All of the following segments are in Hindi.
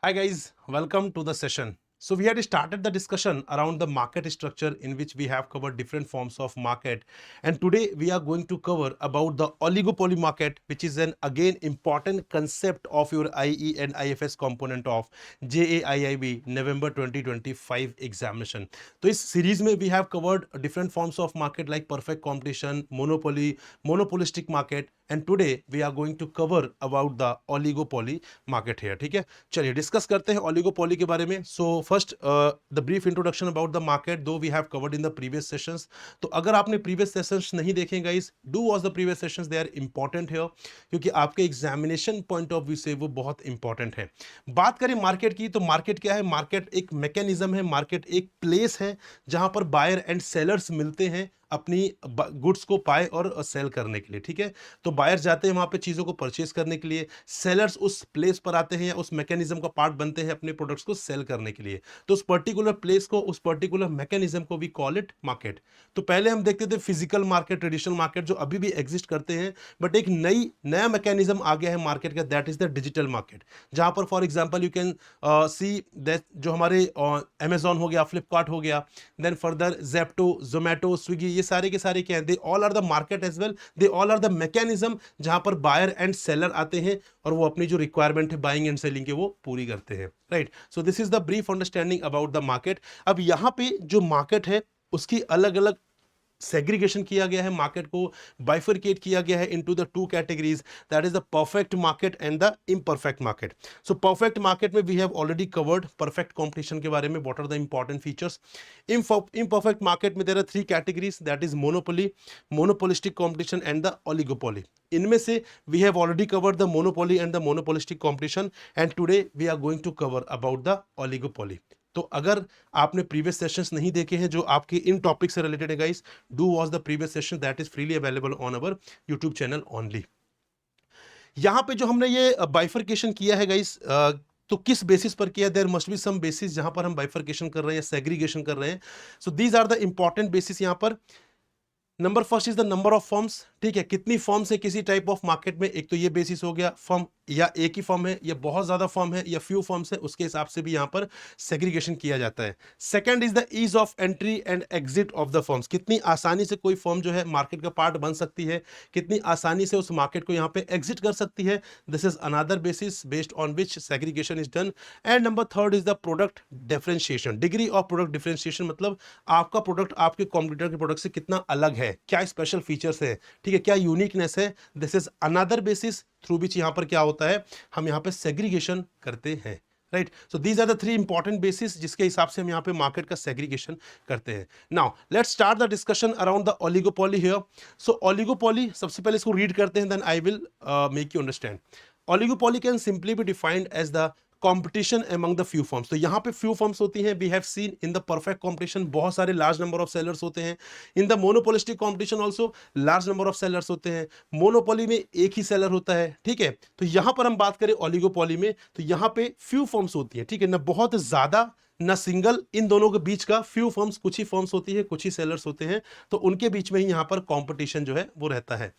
Hi guys, welcome to the session. So we had started the discussion around the market structure in which we have covered different forms of market, and today we are going to cover about the oligopoly market, which is an again important concept of your IE and IFS component of JAIIB November 2025 examination. तो इस सीरीज में we have covered different forms of market like perfect competition, monopoly, monopolistic market, and today we are going to cover about the oligopoly market here. ठीक है, चलिए डिस्कस करते हैं ओलिगोपोली के बारे में. So first the brief introduction about the market do we have covered in the previous sessions. तो अगर आपने प्रीवियस सेशंस नहीं देखे guys, do watch the previous sessions, they are important है क्योंकि आपके एग्जामिनेशन पॉइंट ऑफ व्यू से वो बहुत इंपॉर्टेंट है. बात करें मार्केट की, तो मार्केट क्या है? मार्केट एक मैकेनिज्म है, मार्केट एक प्लेस है जहां पर बायर एंड सेलर्स मिलते हैं अपनी गुड्स को बाय और सेल करने के लिए. ठीक है, तो बायर्स जाते हैं वहां पे चीजों को परचेज करने के लिए, सेलर्स उस प्लेस पर आते हैं या उस मैकेनिज्म का पार्ट बनते हैं अपने प्रोडक्ट्स को सेल करने के लिए. तो उस पर्टिकुलर प्लेस को, उस पर्टिकुलर मैकेनिज्म को वी कॉल इट मार्केट. तो पहले हम देखते थे फिजिकल मार्केट, ट्रेडिशनल मार्केट जो अभी भी एग्जिस्ट करते हैं, बट एक नया मैकेनिज्म आ गया है मार्केट का, that is the digital market. जहां पर for example you can see that जो हमारे अमेजॉन हो गया, फ्लिपकार्ट हो गया, देन फर्दर जेप्टो, जोमेटो, स्विगी, ये सारे के सारे क्या है? They all are the market as well, they all are the mechanism जहां पर बायर एंड सेलर आते हैं और वो अपनी जो रिक्वायरमेंट है बाइंग एंड सेलिंग की वो पूरी करते हैं. Right, so this is the brief understanding about the market. अब यहां पे जो मार्केट है उसकी अलग अलग सेग्रीगेशन किया गया है, मार्केट को बाइफरकेट किया गया है into the two categories, that is the perfect market and the imperfect market. So perfect market में we have already covered perfect competition के बारे में, what are the important features. Imperfect market में there are three categories, that is monopoly, monopolistic competition and the oligopoly. इनमें से we have already covered the monopoly and the monopolistic competition, and today we are going to cover about the oligopoly. तो अगर आपने प्रीवियस सेशंस नहीं देखे हैं जो आपके इन टॉपिक से रिलेटेड है guys, do watch the previous session, that is freely available on our YouTube channel only. यहां पे जो हमने ये बाइफरकेशन किया है गाइस, तो किस बेसिस पर किया? There must be some basis जहां पर हम बाइफरकेशन कर रहे हैं या सेग्रीगेशन कर रहे हैं. So these are the important basis. यहां पर number first is the number of firms. ठीक है, कितनी फर्म्स है किसी टाइप ऑफ मार्केट में, एक तो ये बेसिस हो गया. फर्म या एक ही फर्म है या बहुत ज्यादा फर्म है या फ्यू फर्म्स है, उसके हिसाब से भी यहां पर सेग्रीगेशन किया जाता है. Second is the ease of entry and exit of the firms. कितनी आसानी से कोई फर्म जो है मार्केट का पार्ट बन सकती है, कितनी आसानी से उस मार्केट को यहां पे एग्जिट कर सकती है. This is another basis based on which segregation is done. And number third is the product differentiation. Degree of product differentiation मतलब आपका प्रोडक्ट आपके कॉम्पिटिटर के प्रोडक्ट से कितना अलग है, क्या स्पेशल फीचर्स है, ठीक है, क्या यूनिकनेस है. This is another basis through which यहां पर क्या होता है, हम यहां पे सेग्रीगेशन करते हैं. Right, so these are the three important basis जिसके हिसाब से हम यहां पे मार्केट का सेग्रीगेशन करते हैं. Now let's start the discussion around the oligopoly here. So oligopoly, सबसे पहले इसको रीड करते हैं, then I will make you understand. Oligopoly can simply be defined as the competition among the few firms. तो यहाँ पे फ्यू फर्म्स होती हैं. We have seen in the perfect competition बहुत सारे लार्ज नंबर ऑफ सेलर्स होते हैं. In the monopolistic competition also large number of sellers होते हैं. मोनोपोली में एक ही सेलर होता है. ठीक है, तो यहाँ पर हम बात करें ओलिगोपोली में, तो यहाँ पे फ्यू फर्म्स होती हैं. ठीक है ना, बहुत ज्यादा ना सिंगल, इन दोनों के बीच का फ्यू फर्म्स, कुछ ही फर्म्स होती है, कुछ ही सेलर्स होते हैं, तो उनके बीच में ही यहाँ पर कॉम्पिटिशन जो है वो रहता है.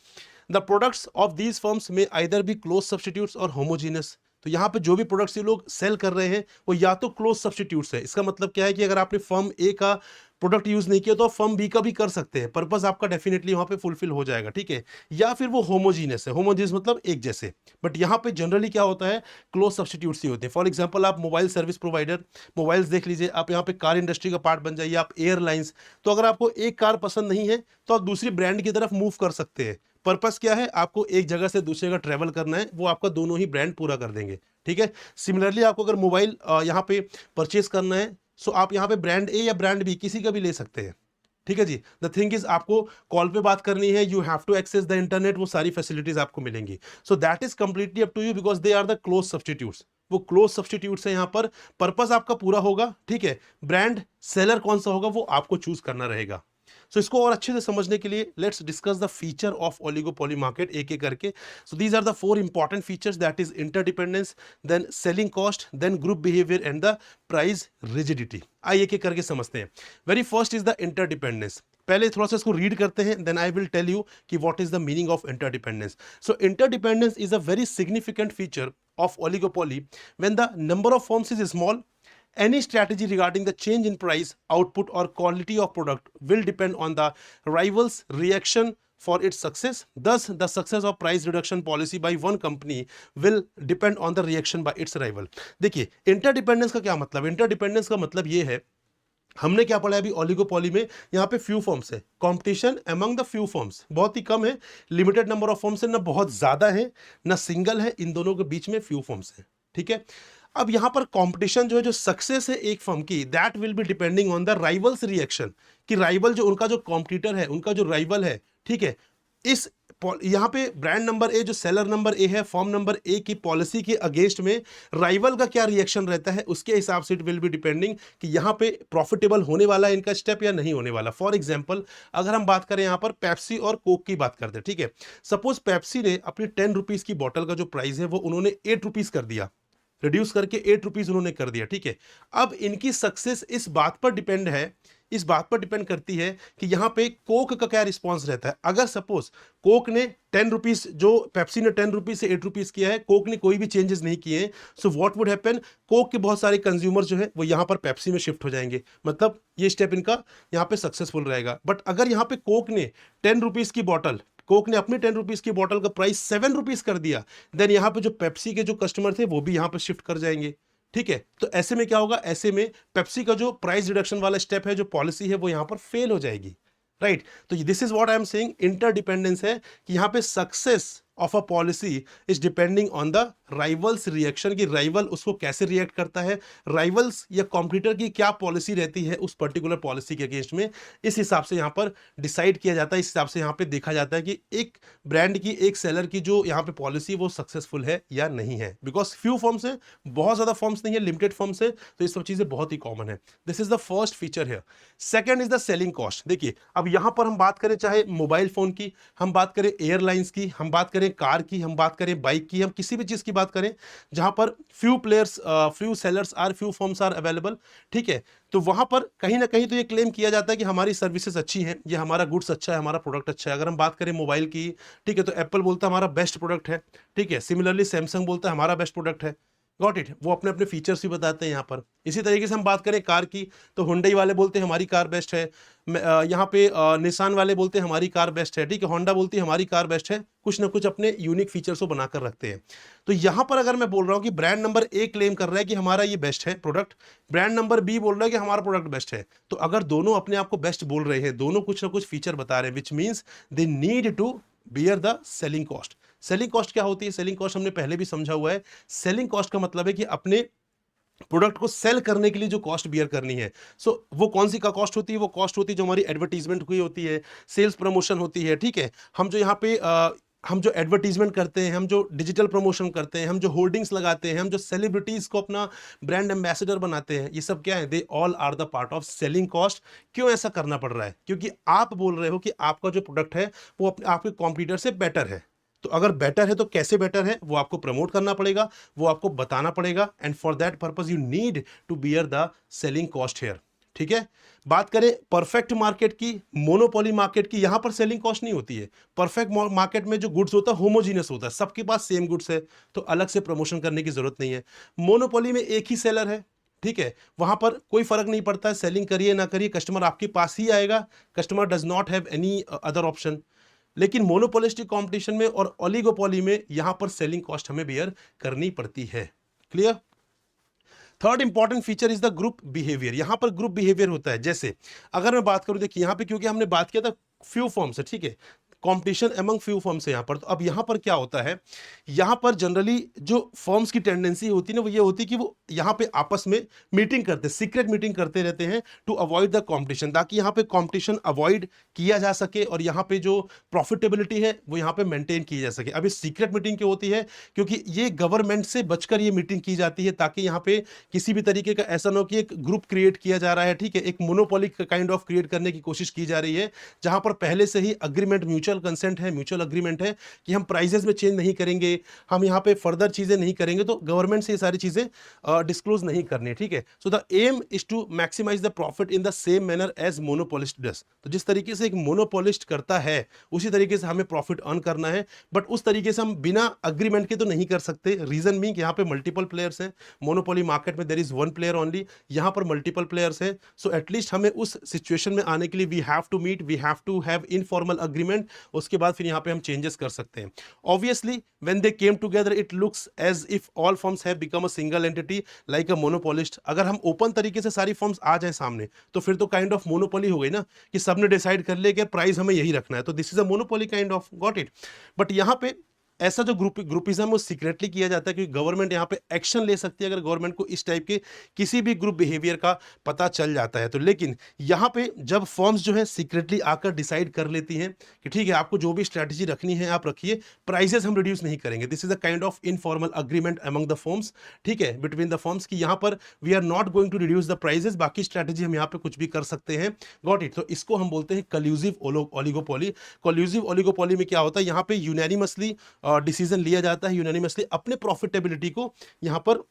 The products of these firms में आइदर बी क्लोज सब्स्टिट्यूट्स और होमोजीनियस. तो यहां पे जो भी प्रोडक्ट्स ये लोग सेल कर रहे हैं वो या तो क्लोज सब्स्टिट्यूट्स है. इसका मतलब क्या है कि अगर आपने फर्म ए का प्रोडक्ट यूज नहीं किया तो आप फर्म बी का भी कर सकते हैं, पर्पस आपका डेफिनेटली वहां पे फुलफिल हो जाएगा. ठीक है, या फिर वो होमोजीनियस है. होमोजीनियस मतलब एक जैसे, बट यहां पे जनरली क्या होता है, क्लोज सब्स्टिट्यूट्स ही होते हैं. फॉर एग्जांपल आप मोबाइल सर्विस प्रोवाइडर, मोबाइल्स देख लीजिए, आप यहाँ पे कार इंडस्ट्री का पार्ट बन जाइए. आप एयरलाइंस, तो अगर आपको एक कार पसंद नहीं है तो आप दूसरी ब्रांड की तरफ मूव कर सकते हैं. पर्पस क्या है, आपको एक जगह से दूसरी जगह ट्रेवल करना है, वो आपका दोनों ही ब्रांड पूरा कर देंगे. ठीक है, सिमिलरली आपको अगर मोबाइल यहाँ पे परचेस करना है, सो आप यहाँ पे ब्रांड ए या ब्रांड बी किसी का भी ले सकते हैं. ठीक है जी, द थिंग इज आपको कॉल पे बात करनी है, you have to access the internet, वो सारी फैसिलिटीज आपको मिलेंगी. So that is completely up to you because they are the close substitutes. वो क्लोज सब्स्टिट्यूट्स है, यहाँ पर पर्पस आपका पूरा होगा. ठीक है, ब्रांड सेलर कौन सा होगा वो आपको चूज करना रहेगा. सो इसको और अच्छे से समझने के लिए let's discuss the feature of oligopoly market एक एक करके. So these are the four important features, that is interdependence, then selling cost, then group behaviour and the price rigidity. आइए एक एक करके समझते हैं. Very first is the interdependence. पहले थोड़ा सा इसको रीड करते हैं, then I will tell you कि what is the meaning of interdependence. So interdependence is a very significant feature of oligopoly, when the number of firms is small, any strategy regarding the change in price, output or quality of product will depend on the rival's reaction for its success. Thus, the success of price reduction policy by one company will depend on the reaction by its rival. देखिए, इंटरडिपेंडेंस का क्या मतलब? इंटरडिपेंडेंस का मतलब ये है, हमने क्या पढ़ा है अभी ओलिगोपॉली में, यहाँ पे फ्यू फॉर्म्स है, competition among the few forms बहुत ही कम है, लिमिटेड नंबर ऑफ फॉर्म्स है, ना बहुत ज्यादा है ना सिंगल है, इन दोनों के बीच में फ्यू फॉर्म्स है, ठीक है। अब यहाँ पर कंपटीशन जो है, जो सक्सेस है एक फर्म की, that will be depending on the rivals reaction, कि राइवल जो उनका जो कॉम्पिटिटर है, उनका जो राइवल है, ठीक है, इस यहाँ पे ब्रांड नंबर ए, जो सेलर नंबर ए है, फॉर्म नंबर ए की पॉलिसी के अगेंस्ट में राइवल का क्या रिएक्शन रहता है, उसके हिसाब से इट विल बी डिपेंडिंग कि यहाँ पे प्रॉफिटेबल होने वाला है इनका स्टेप या नहीं होने वाला। फॉर एग्जांपल, अगर हम बात करें यहाँ पर पेप्सी और कोक की बात करते हैं, ठीक है, सपोज पेप्सी ने अपनी 10 रुपीज की बॉटल का जो प्राइस है वो उन्होंने 8 रुपीज कर दिया, रिड्यूस करके 8 रुपीज उन्होंने कर दिया, ठीक है। अब इनकी सक्सेस इस बात पर डिपेंड है, इस बात पर डिपेंड करती है कि यहाँ पे कोक का क्या रिस्पॉन्स रहता है। अगर सपोज कोक ने 10 रुपीज, जो पेप्सी ने 10 रुपीज से 8 रुपीज किया है, कोक ने कोई भी चेंजेस नहीं किए हैं, so what would happen, Coke के बहुत सारे कंज्यूमर जो है वो यहाँ पर पेप्सी में शिफ्ट हो जाएंगे, मतलब ये स्टेप इनका यहाँ पे सक्सेसफुल रहेगा। बट अगर यहाँ पे कोक ने 10 रुपीज की बॉटल, कोक ने अपनी 10 रुपीज की बॉटल का प्राइस 7 रुपीज कर दिया, देन यहाँ पे जो पेप्सी के जो कस्टमर थे वो भी यहाँ पे शिफ्ट कर जाएंगे, ठीक है। तो ऐसे में क्या होगा, ऐसे में पेप्सी का जो प्राइस रिडक्शन वाला स्टेप है, जो पॉलिसी है, वो यहां पर फेल हो जाएगी, राइट। तो this is what I am saying, interdependence है कि यहां पे success of a policy is depending on the rivals reaction, की राइवल उसको कैसे रिएक्ट करता है, राइवल्स या कॉम्पिटिटर की क्या पॉलिसी रहती है उस पर्टिकुलर पॉलिसी के अगेंस्ट में, इस हिसाब से यहाँ पर डिसाइड किया जाता है, इस हिसाब से यहाँ पे देखा जाता है कि एक ब्रांड की, एक सेलर की जो यहाँ पे पॉलिसी वो सक्सेसफुल है या नहीं है। बिकॉज फ्यू फॉर्म्स है, बहुत ज्यादा फॉर्म्स नहीं है, लिमिटेड फॉर्म्स है, तो ये सब चीजें बहुत ही कॉमन है। This is the first feature है। Second is the selling cost. देखिए, अब यहां पर हम बात करें चाहे मोबाइल फोन की, हम बात करें एयरलाइंस की, हम बात करें कार की, हम बात करें बाइक की, हम किसी भी चीज की बात करें जहां पर few players, few sellers are, few firms are available, ठीक है, तो वहां पर कहीं ना कहीं तो ये क्लेम किया जाता है कि हमारी सर्विसेज अच्छी हैं, ये हमारा गुड्स अच्छा है, हमारा प्रोडक्ट अच्छा है। अगर हम बात करें मोबाइल की, ठीक है, तो एप्पल बोलता है हमारा बेस्ट प्रोडक्ट है, ठीक है, सिमिलरली सैमसंग बोलता है हमारा बेस्ट प्रोडक्ट है, गॉट इट, वो अपने अपने फीचर्स भी बताते हैं यहाँ पर। इसी तरीके से हम बात करें कार की, तो हुंडई वाले बोलते हैं हमारी कार बेस्ट है, यहाँ पे निसान वाले बोलते हैं हमारी कार बेस्ट है, ठीक है, होंडा बोलती है हमारी कार बेस्ट है, कुछ ना कुछ अपने यूनिक फीचर्स को बनाकर रखते हैं। तो यहाँ पर अगर मैं बोल रहा हूँ कि ब्रांड नंबर ए क्लेम कर रहा है कि हमारा ये बेस्ट है प्रोडक्ट, ब्रांड नंबर बी बोल रहा है कि हमारा प्रोडक्ट बेस्ट है, तो अगर दोनों अपने आप को बेस्ट बोल रहे हैं, दोनों कुछ ना कुछ फीचर बता रहे हैं, which means they need to bear the selling cost. Selling cost क्या होती है? सेलिंग कॉस्ट हमने पहले भी समझा हुआ है। सेलिंग कॉस्ट का मतलब है कि अपने प्रोडक्ट को सेल करने के लिए जो कॉस्ट बियर करनी है, सो वो कौन सी का कॉस्ट होती है? वो कॉस्ट होती है जो हमारी एडवर्टीजमेंट हुई होती है, सेल्स प्रमोशन होती है, ठीक है, हम जो यहाँ पे हम जो एडवर्टीजमेंट करते हैं, हम जो डिजिटल प्रमोशन करते हैं, हम जो होर्डिंग्स लगाते हैं, हम जो सेलिब्रिटीज को अपना ब्रांड एम्बेसडर बनाते हैं, ये सब क्या है? They all are the part of selling cost. क्यों ऐसा करना पड़ रहा है? क्योंकि आप बोल रहे हो कि आपका जो प्रोडक्ट है वो आपके कॉम्पिटिटर से बेटर है। तो अगर बेटर है तो कैसे बेटर है वो आपको प्रमोट करना पड़ेगा, वो आपको बताना पड़ेगा, and for that purpose you need to bear the selling cost here, ठीक है। बात करें परफेक्ट मार्केट की, मोनोपोली मार्केट की, यहां पर सेलिंग कॉस्ट नहीं होती है। परफेक्ट मार्केट में जो गुड्स होता है होमोजीनियस होता है, सबके पास सेम गुड्स है, तो अलग से प्रमोशन करने की जरूरत नहीं है। मोनोपोली में एक ही सेलर है, ठीक है, वहां पर कोई फर्क नहीं पड़ता है, सेलिंग करिए ना करिए, कस्टमर आपके पास ही आएगा, customer does not have any other option. लेकिन मोनोपोलिस्टिक कंपटीशन में और ओलिगोपोली में यहां पर सेलिंग कॉस्ट हमें बियर करनी पड़ती है। Clear? Third important feature is the group behaviour. यहां पर ग्रुप बिहेवियर होता है, जैसे अगर मैं बात करूं, देखिए यहां पे क्योंकि हमने बात किया था फ्यू फॉर्म्स है, ठीक है, कंपटीशन अमंग फ्यू फर्म्स है यहाँ पर। तो अब यहाँ पर क्या होता है, यहाँ पर जनरली जो फर्म्स की टेंडेंसी होती है ना, वो ये होती है कि वो यहाँ पे आपस में मीटिंग करते, सीक्रेट मीटिंग करते रहते हैं टू अवॉइड द कंपटीशन, ताकि यहाँ पे कंपटीशन अवॉइड किया जा सके और यहाँ पे जो प्रॉफिटेबिलिटी है वो यहाँ पे मेंटेन की जा सके। अब ये सीक्रेट मीटिंग क्यों होती है? क्योंकि ये गवर्नमेंट से बचकर ये मीटिंग की जाती है, ताकि यहाँ पे किसी भी तरीके का ऐसा ना हो कि एक ग्रुप क्रिएट किया जा रहा है, ठीक है, एक मोनोपोली काइंड ऑफ क्रिएट करने की कोशिश की जा रही है, जहां पर पहले से ही अग्रीमेंट म्यूचुअल म्यूचुअल कंसेंट है, म्यूचुअल अग्रीमेंट है कि हम प्राइजेस में चेंज नहीं करेंगे, हम यहाँ पे फर्दर चीजें नहीं करेंगे, तो गवर्नमेंट से ये सारी चीजें डिस्क्लोज नहीं करनी है, ठीक है। So the aim is to maximise the profit in the same manner as monopolist does. तो जिस तरीके से एक मोनोपोलिस्ट करता है उसी तरीके से हमें प्रॉफिट अर्न करना है, बट उस तरीके से हम बिना अग्रीमेंट के तो नहीं कर सकते। रीजन मीन यहाँ पे मल्टीपल प्लेयर्स हैं, मोनोपोली मार्केट में there is one player only, यहाँ पर मल्टीपल प्लेयर्स हैं। सो एटलीस्ट हमें उस सिचुएशन में आने के लिए we have to meet, we have to have informal agreement, उसके बाद फिर यहाँ पे हम चेंजेस कर सकते हैं। Obviously when they came together it looks as if all firms have become a single entity like a monopolist. अगर हम ओपन तरीके से सारी फर्म्स आ जाए सामने तो फिर तो काइंड ऑफ मोनोपोली हो गई ना, कि सबने डिसाइड कर लिया कि प्राइस हमें यही रखना है, तो this is a monopoly kind of, got it. But यहाँ पे ऐसा जो ग्रुपिज्म वो सीक्रेटली किया जाता है, क्योंकि गवर्नमेंट यहाँ पे एक्शन ले सकती है अगर गवर्नमेंट को इस टाइप के किसी भी ग्रुप बिहेवियर का पता चल जाता है तो। लेकिन यहाँ पे जब फर्म्स जो है सीक्रेटली आकर डिसाइड कर लेती हैं कि ठीक है आपको जो भी स्ट्रैटेजी रखनी है आप रखिए, प्राइजेस हम रिड्यूस नहीं करेंगे, this is a kind of informal agreement among the firms, ठीक है, बिटवीन द फर्म्स, की यहाँ पर we are not going to reduce the prices, बाकी स्ट्रैटेजी हम यहाँ पे कुछ भी कर सकते हैं, गॉट इट। तो इसको हम बोलते हैं कल्यूसिव ओलिगोपोली। कल्यूसिव ओलिगोपोली में क्या होता है, यहाँ पे यूनैनिमसली डिसीजन लिया जाता है, यूनानिमसली अपने प्रॉफिटेबिलिटी को यहाँ पर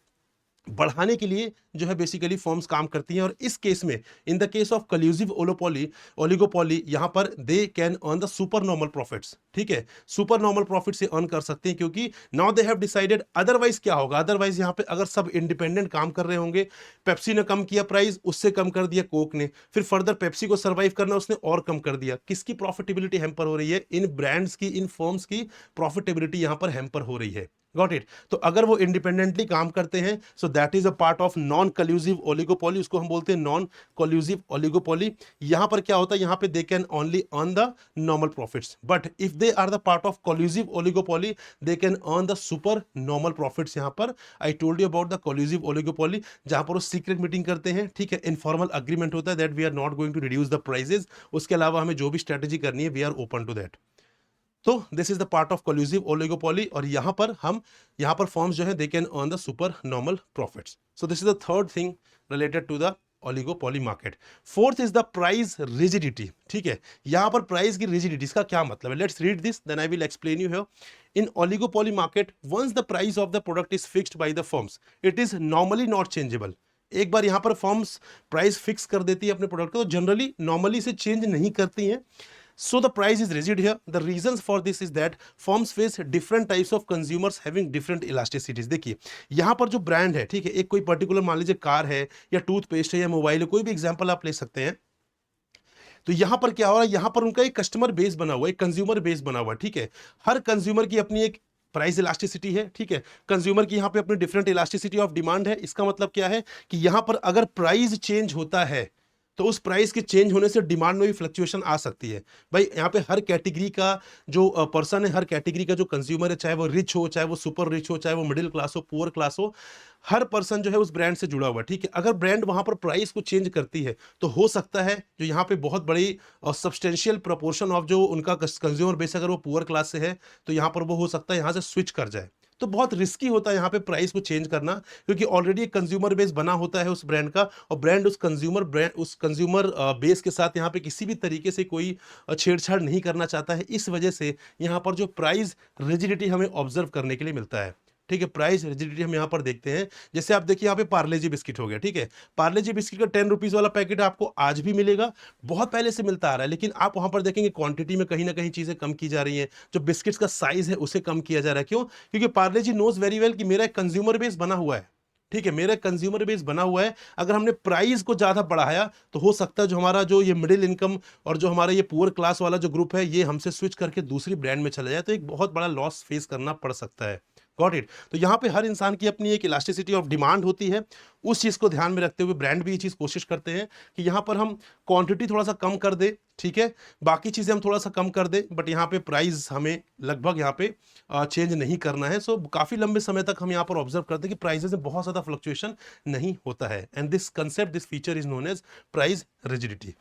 बढ़ाने के लिए जो है बेसिकली फर्म्स काम करती हैं। और इस केस में in the case of collusive oligopoly यहाँ पर they can earn the super normal profits, ठीक है, सुपर नॉर्मल प्रॉफिट से अर्न कर सकते हैं, क्योंकि now they have decided. Otherwise क्या होगा, अदरवाइज यहाँ पे अगर सब इंडिपेंडेंट काम कर रहे होंगे, पेप्सी ने कम किया प्राइस, उससे कम कर दिया कोक ने, फिर फर्दर पेप्सी को सर्वाइव करना उसने और कम कर दिया, किसकी प्रॉफिटेबिलिटी हैम्पर हो रही है, इन ब्रांड्स की, इन फर्म्स की प्रॉफिटेबिलिटी यहाँ पर हैम्पर हो रही है, गॉट इट। तो अगर वो इंडिपेंडेंटली काम करते हैं so that is a part of non collusive oligopoly, उसको हम बोलते हैं नॉन कल्यूसिव ओलिगोपोली। यहां पर क्या होता है, यहां पे they can only earn the normal profits, but if they are the part of collusive oligopoly they can earn the super normal profits. यहां पर I told you about the collusive oligopoly, जहां पर वो सीक्रेट मीटिंग करते हैं, ठीक है, इनफॉर्मल अग्रीमेंट होता है that we are not going to reduce the prices, उसके अलावा हमें जो भी स्ट्रेटेजी करनी है we are open to that. तो this is the part of collusive oligopoly, और यहां पर फर्म्स जो है they can earn the super normal profits. So this is the third thing related to the oligopoly market. Fourth is the price rigidity, ठीक है, यहां पर प्राइस की रिजिडिटी, इसका क्या मतलब है, let's read this then I will explain you here. In oligopoly market once the price of the product is fixed by the firms it is normally not changeable. एक बार यहां पर फर्म्स प्राइस फिक्स कर देती है अपने प्रोडक्ट को, तो जनरली नॉर्मली से चेंज नहीं करती हैं। So the price is rigid here. The reasons for this is that firms face different types of consumers having different elasticities. देखिए यहाँ पर जो ब्रांड है, ठीक है, एक कोई पर्टिकुलर मान लीजिए कार है या टूथपेस्ट है या मोबाइल है, कोई भी एग्जांपल आप ले सकते हैं। तो यहाँ पर क्या हो रहा है, यहाँ पर उनका एक कस्टमर बेस बना हुआ है, एक कंज्यूमर बेस बना हुआ है, ठीक है, हर कंज्यूमर की अपनी एक प्राइस इलास्टिसिटी है, ठीक है, कंज्यूमर की यहाँ पे अपनी डिफरेंट इलास्टिसिटी ऑफ डिमांड है। इसका मतलब क्या है कि यहाँ पर अगर प्राइस चेंज होता है तो उस प्राइस के चेंज होने से डिमांड में भी फ्लक्चुएशन आ सकती है। भाई यहाँ पे हर कैटेगरी का जो पर्सन है, हर कैटेगरी का जो कंज्यूमर है, चाहे वो रिच हो, चाहे वो सुपर रिच हो, चाहे वो मिडिल क्लास हो, पुअर क्लास हो, हर पर्सन जो है उस ब्रांड से जुड़ा हुआ है, ठीक है। अगर ब्रांड वहां पर प्राइस को चेंज करती है तो हो सकता है जो यहाँ पे बहुत बड़ी और सब्सटेंशियल प्रोपोर्शन ऑफ जो उनका कंज्यूमर बेस अगर वो पुअर क्लास से है तो यहाँ पर वो हो सकता है यहाँ से स्विच कर जाए। तो बहुत रिस्की होता है यहाँ पे प्राइस को चेंज करना, क्योंकि ऑलरेडी एक कंज्यूमर बेस बना होता है उस ब्रांड का, और ब्रांड उस कंज्यूमर बेस के साथ यहाँ पे किसी भी तरीके से कोई छेड़छाड़ नहीं करना चाहता है। इस वजह से यहाँ पर जो प्राइस रिजिडिटी हमें ऑब्जर्व करने के लिए मिलता है, ठीक है, प्राइस रिजिडिटी हम यहाँ पर देखते हैं। जैसे आप देखिए यहाँ पे पार्ले जी बिस्किट हो गया, ठीक है, पार्ले जी बिस्किट का 10 रुपीज वाला पैकेट आपको आज भी मिलेगा, बहुत पहले से मिलता आ रहा है, लेकिन आप वहां पर देखेंगे क्वांटिटी में कहीं ना कहीं चीजें कम की जा रही हैं, जो बिस्किट्स का साइज है उसे कम किया जा रहा है। क्यों? क्योंकि पार्ले जी नोज वेरी वेल कि मेरा एक कंज्यूमर बेस बना हुआ है, ठीक है, मेरा कंज्यूमर बेस बना हुआ है। अगर हमने प्राइस को ज्यादा बढ़ाया तो हो सकता है जो हमारा जो ये मिडिल इनकम और जो हमारा ये पुअर क्लास वाला जो ग्रुप है ये हमसे स्विच करके दूसरी ब्रांड में चला जाए, तो एक बहुत बड़ा लॉस फेस करना पड़ सकता है। Got it. तो यहाँ पे हर इंसान की अपनी एक इलास्टिसिटी ऑफ डिमांड होती है, उस चीज को ध्यान में रखते हुए ब्रांड भी ये चीज कोशिश करते हैं कि यहाँ पर हम क्वांटिटी थोड़ा सा कम कर दे, ठीक है, बाकी चीजें हम थोड़ा सा कम कर दे, बट यहाँ पे प्राइस हमें लगभग यहाँ पे चेंज नहीं करना है। सो काफी लंबे समय तक हम यहाँ पर ऑब्जर्व करते हैं कि प्राइसेस में बहुत ज्यादा फ्लक्चुएशन नहीं होता है, and this concept, this feature is known as price rigidity.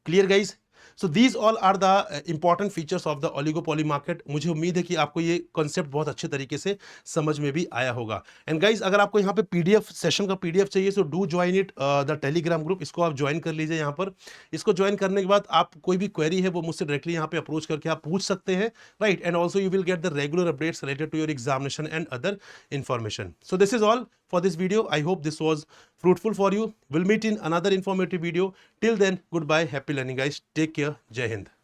Clear guys? So these all are the important features of the oligopoly market. मुझे उम्मीद है कि आपको ये कॉन्सेप्ट बहुत अच्छे तरीके से समझ में भी आया होगा। एंड गाइज, अगर आपको यहाँ पे पीडीएफ सेशन का पीडीएफ चाहिए, so do join it the Telegram group. इसको आप ज्वाइन कर लीजिए यहाँ पर। इसको ज्वाइन करने के बाद आप कोई भी क्वेरी है वो मुझसे डायरेक्टली यहाँ पे अप्रोच करके आप पूछ सकते हैं, right. And also you will get the regular updates related to your examination and other information. So this is all for this video. I hope this was fruitful for you. We'll meet in another informative video. Till then, goodbye. Happy learning, guys. Take care. Jai Hind.